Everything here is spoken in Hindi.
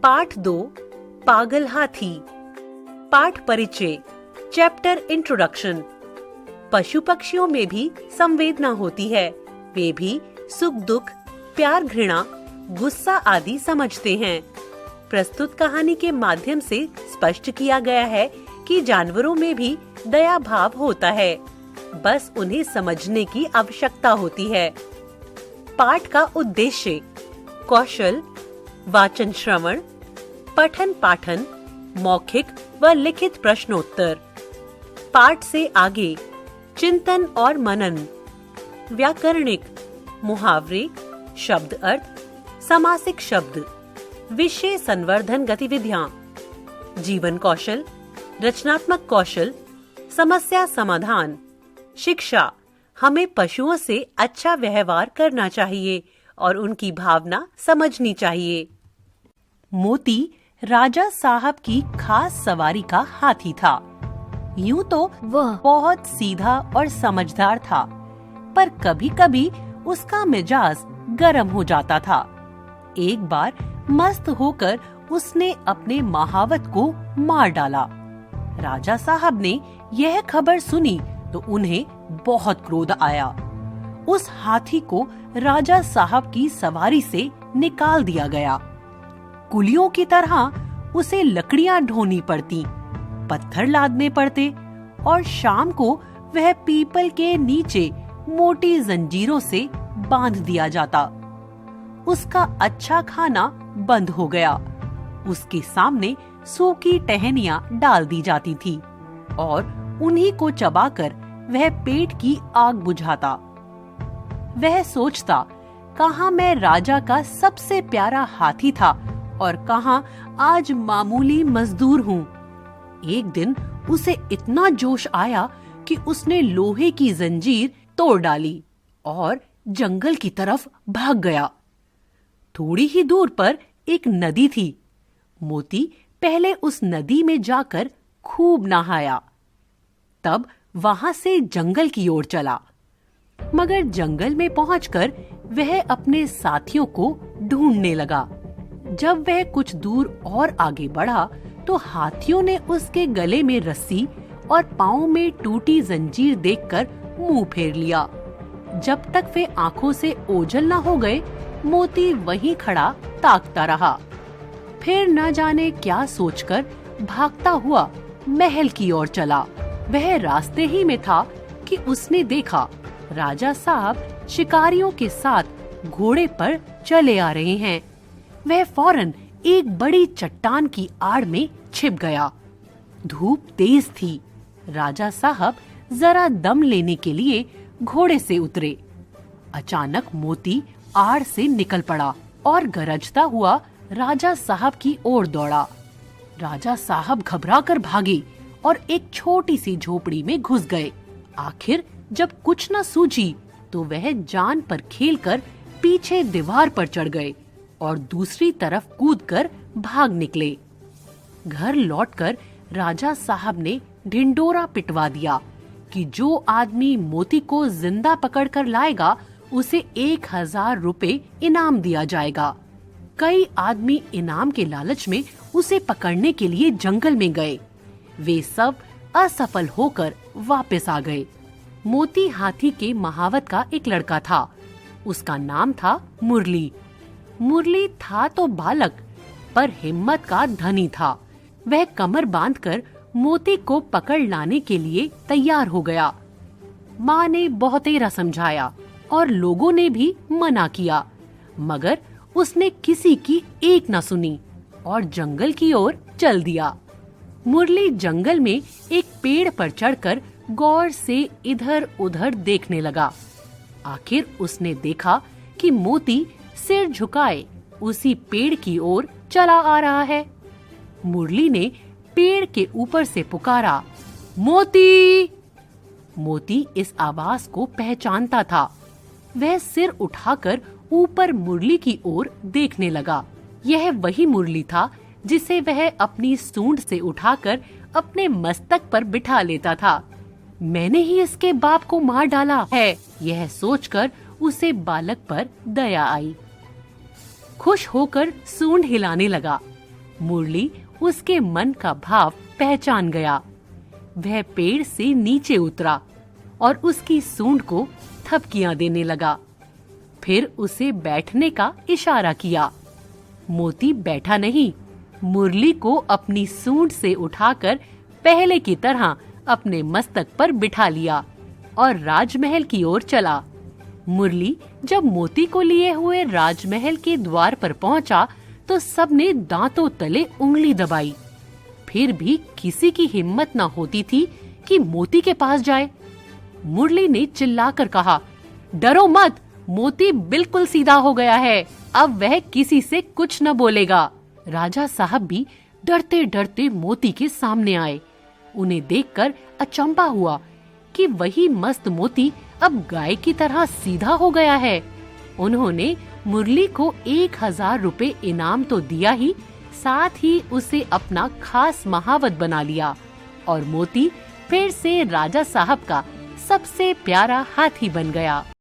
पाठ 2 पागल हाथी। पाठ परिचय चैप्टर इंट्रोडक्शन। पशु पक्षियों में भी संवेदना होती है। वे भी सुख दुख, प्यार घृणा, गुस्सा आदि समझते हैं। प्रस्तुत कहानी के माध्यम से स्पष्ट किया गया है कि जानवरों में भी दया भाव होता है, बस उन्हें समझने की आवश्यकता होती है। पाठ का उद्देश्य कौशल, वाचन श्रवण, पठन पाठन, मौखिक व लिखित प्रश्नोत्तर। पाठ से आगे चिंतन और मनन, व्याकरणिक, मुहावरे, शब्द अर्थ, समासिक शब्द, विषय संवर्धन गतिविधियां, जीवन कौशल, रचनात्मक कौशल, समस्या समाधान, शिक्षा। हमें पशुओं से अच्छा व्यवहार करना चाहिए और उनकी भावना समझनी चाहिए। मोती राजा साहब की खास सवारी का हाथी था। यूं तो वह बहुत सीधा और समझदार था, पर कभी-कभी उसका मिजाज गर्म हो जाता था। एक बार मस्त होकर उसने अपने महावत को मार डाला। राजा साहब ने यह खबर सुनी तो उन्हें बहुत क्रोध आया। उस हाथी को राजा साहब की सवारी से निकाल दिया गया। कुलियों की तरह उसे लकड़ियां ढोनी पड़ती, पत्थर लादने पड़ते और शाम को वह पीपल के नीचे मोटी जंजीरों से बांध दिया जाता। उसका अच्छा खाना बंद हो गया। उसके सामने सूखी टहनियां डाल दी जाती थी और उन्हीं को चबाकर वह पेट की आग बुझाता। वह सोचता, कहाँ मैं राजा का सबसे प्यारा हाथी था और कहाँ आज मामूली मजदूर हूँ। एक दिन उसे इतना जोश आया कि उसने लोहे की जंजीर तोड़ डाली और जंगल की तरफ भाग गया। थोड़ी ही दूर पर एक नदी थी। मोती पहले उस नदी में जाकर खूब नहाया, तब वहां से जंगल की ओर चला। मगर जंगल में पहुंचकर वह अपने साथियों को ढूंढने लगा। जब वह कुछ दूर और आगे बढ़ा तो हाथियों ने उसके गले में रस्सी और पाँव में टूटी जंजीर देखकर मुंह फेर लिया। जब तक वे आंखों से ओझल न हो गए, मोती वहीं खड़ा ताकता रहा। फिर न जाने क्या सोचकर भागता हुआ महल की ओर चला। वह रास्ते ही में था कि उसने देखा राजा साहब शिकारियों के साथ घोड़े पर चले आ रहे हैं। वह फौरन एक बड़ी चट्टान की आड़ में छिप गया। धूप तेज थी। राजा साहब जरा दम लेने के लिए घोड़े से उतरे। अचानक मोती आड़ से निकल पड़ा और गरजता हुआ राजा साहब की ओर दौड़ा। राजा साहब घबराकर भागे और एक छोटी सी झोपड़ी में घुस गए। आखिर जब कुछ न सूझी तो वह जान पर खेलकर पीछे दीवार पर चढ़ गए और दूसरी तरफ कूदकर भाग निकले। घर लौटकर राजा साहब ने ढिंडोरा पिटवा दिया कि जो आदमी मोती को जिंदा पकड़कर लाएगा उसे 1000 रुपए इनाम दिया जाएगा। कई आदमी इनाम के लालच में उसे पकड़ने के लिए जंगल में गए। वे सब असफल होकर वापस आ गए। मोती हाथी के महावत का एक लड़का था। उसका नाम था मुरली। मुरली था तो बालक, पर हिम्मत का धनी था। वह कमर बांधकर मोती को पकड़ लाने के लिए तैयार हो गया। माँ ने बहुतेरा समझाया और लोगों ने भी मना किया, मगर उसने किसी की एक न सुनी और जंगल की ओर चल दिया। मुरली जंगल में एक पेड़ पर चढ़कर गौर से इधर उधर देखने लगा। आखिर उसने देखा कि मोती सिर झुकाए उसी पेड़ की ओर चला आ रहा है। मुरली ने पेड़ के ऊपर से पुकारा, मोती! मोती इस आवाज को पहचानता था। वह सिर उठाकर ऊपर मुरली की ओर देखने लगा। यह वही मुरली था जिसे वह अपनी सूंड से उठाकर अपने मस्तक पर बिठा लेता था। मैंने ही इसके बाप को मार डाला है, यह सोचकर उसे बालक पर दया आई। खुश होकर सूंड हिलाने लगा। मुरली उसके मन का भाव पहचान गया। वह पेड़ से नीचे उतरा और उसकी सूंड को थपकियां देने लगा। फिर उसे बैठने का इशारा किया। मोती बैठा नहीं, मुरली को अपनी सूंड से उठाकर पहले की तरह अपने मस्तक पर बिठा लिया और राजमहल की ओर चला। मुरली जब मोती को लिए हुए राजमहल के द्वार पर पहुंचा तो सबने दांतों तले उंगली दबाई। फिर भी किसी की हिम्मत न होती थी कि मोती के पास जाए। मुरली ने चिल्लाकर कहा, डरो मत, मोती बिल्कुल सीधा हो गया है, अब वह किसी से कुछ न बोलेगा। राजा साहब भी डरते डरते मोती के सामने आए। उन्हें देखकर अचंभा हुआ कि वही मस्त मोती अब गाय की तरह सीधा हो गया है। उन्होंने मुरली को 1000 रुपए इनाम तो दिया ही, साथ ही उसे अपना खास महावत बना लिया और मोती फिर से राजा साहब का सबसे प्यारा हाथी बन गया।